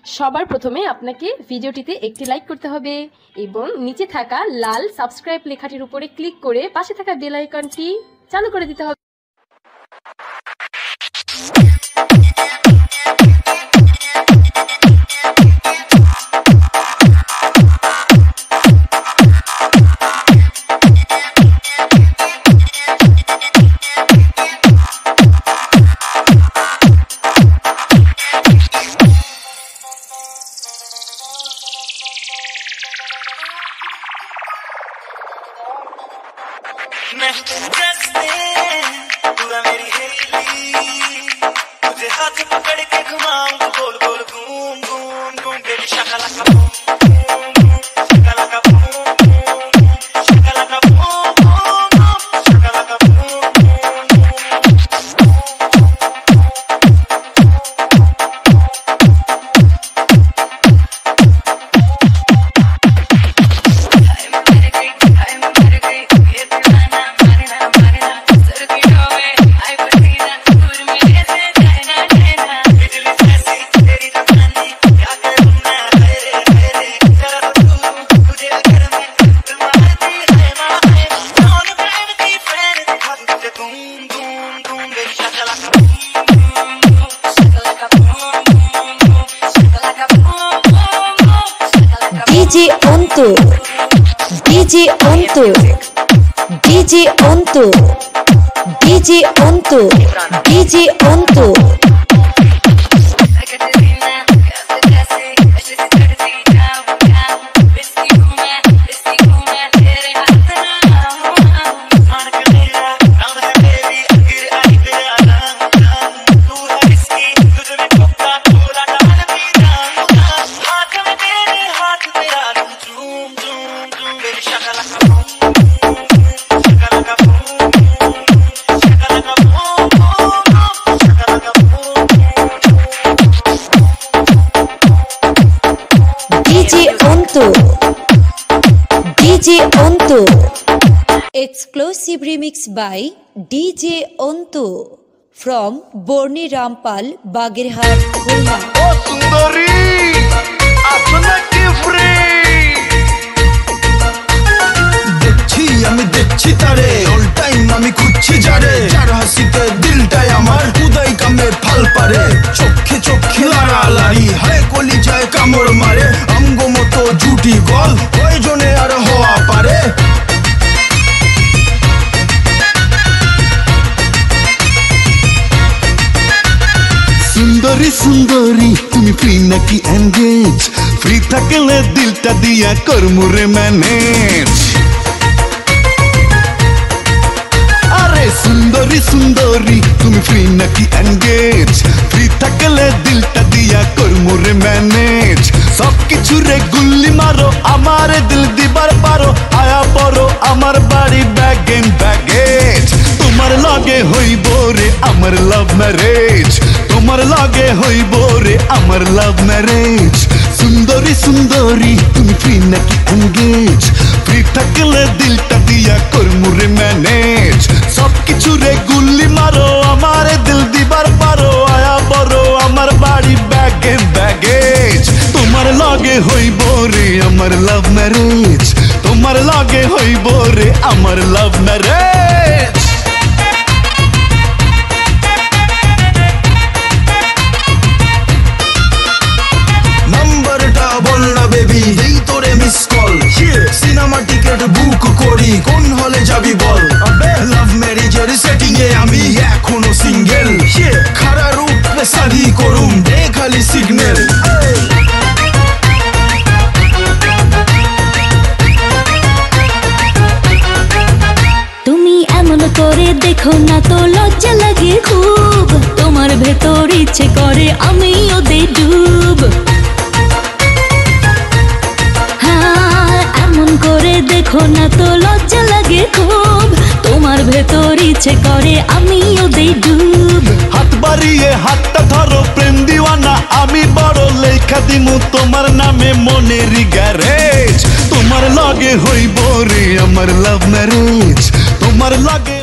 সবার প্রথমে আপনাকে ভিডিওটিতে একটি লাইক করতে হবে এবং নিচে থাকা লাল সাবস্ক্রাইব লেখাটির উপরে ক্লিক করে পাশে থাকা বেল আইকনটি চালু করে দিতে হবে। पूरा मेरी हेली तुझे हाथ पकड़ के घुमाऊं गोल गोल घूम घूम घूम बेबी शकला का बूम शकला का बूम शकला का बूम शकला का boom DJ Onto, DJ Onto, DJ Onto, DJ Onto, DJ Onto. DJ Onto, DJ Onto. Exclusive remix by DJ Onto from Borni Rampal, Bagirhat, Khulna. Oh Sundari, apna ki free. দেখছি আমি দেখছি তারে, all time আমি খুঁজছি যারে, যার হাসিতে দিলটাই আমার উদয় কামে ফাল পারে, চোখে চোখে লাড়ালাড়ি হায় কলি যায় কামড় মারে, আমগো মতো জুটি গল প্রয়োজনে আর হওয়া পারে। সুন্দরী সুন্দরী তুমি ফ্রি নাকি এনগেজ, ফ্রি থাকলে দিলটা দিয়া করমুরে ম্যানেজ। আরে সুন্দরী সুন্দরী তুমি ফ্রি নাকি এনগেজ, ফ্রি থাকলে দিলটা দিয়া করমুরে ম্যানেজ। সব কিছু রে গুল্লি মারো আমারে দিল দিবার পারো, আয়া পড়ো আমার বাড়ি ব্যাগ এন্ড ব্যাগেজ। তোমার লগে হইব রে আমার লাভ ম্যারেজ, তোমার লগে হইব রে আমার লাভ ম্যারেজ। সুন্দরী সুন্দরী তুমি ফ্রি নাকি এনগেজ, ফ্রি থাকলে দিলটা দিয়া করমুরে ম্যানেজ। সব কিছু রে গুল্লি মারো আমারে দিল দিবার পারো, আয়া বড় আমার বাড়ি ব্যাগ এন্ড ব্যাগেজ। তোমার লগে হইব রে আমার লাভ ম্যারেজ, তোমার লগে হইব রে আমার লাভ ম্যারেজ। নাম্বারটা বল না বেবি, দেই তোরে miss call, cinema ticket book করি, কোন হলে যাবি বল। লাভ ম্যারেজের সেটিং এ আমি এখনো সিঙ্গেল, খারা রূপ শাদি করুম দে খালি সিগন্যাল। তুমি এমন করে দেখো না তো লজ্জা লাগে খুব, তোমার ভেতর ইচ্ছে করে আমিও দে ডুব। হ্যাঁ এমন করে দেখো না তো লজ্জা লাগে খুব, তোমার ভেতর ইচ্ছে করে আমিও দে ডুব। হাত বাড়িয়ে হাতটা ধরো প্রেম দিওয়ানা আমি বড়, লেখা দিমু তোমার নামে মনের গ্যারেজ। তোমার লগে হইব রে আমার লাভ ম্যারেজ, তোমার লগে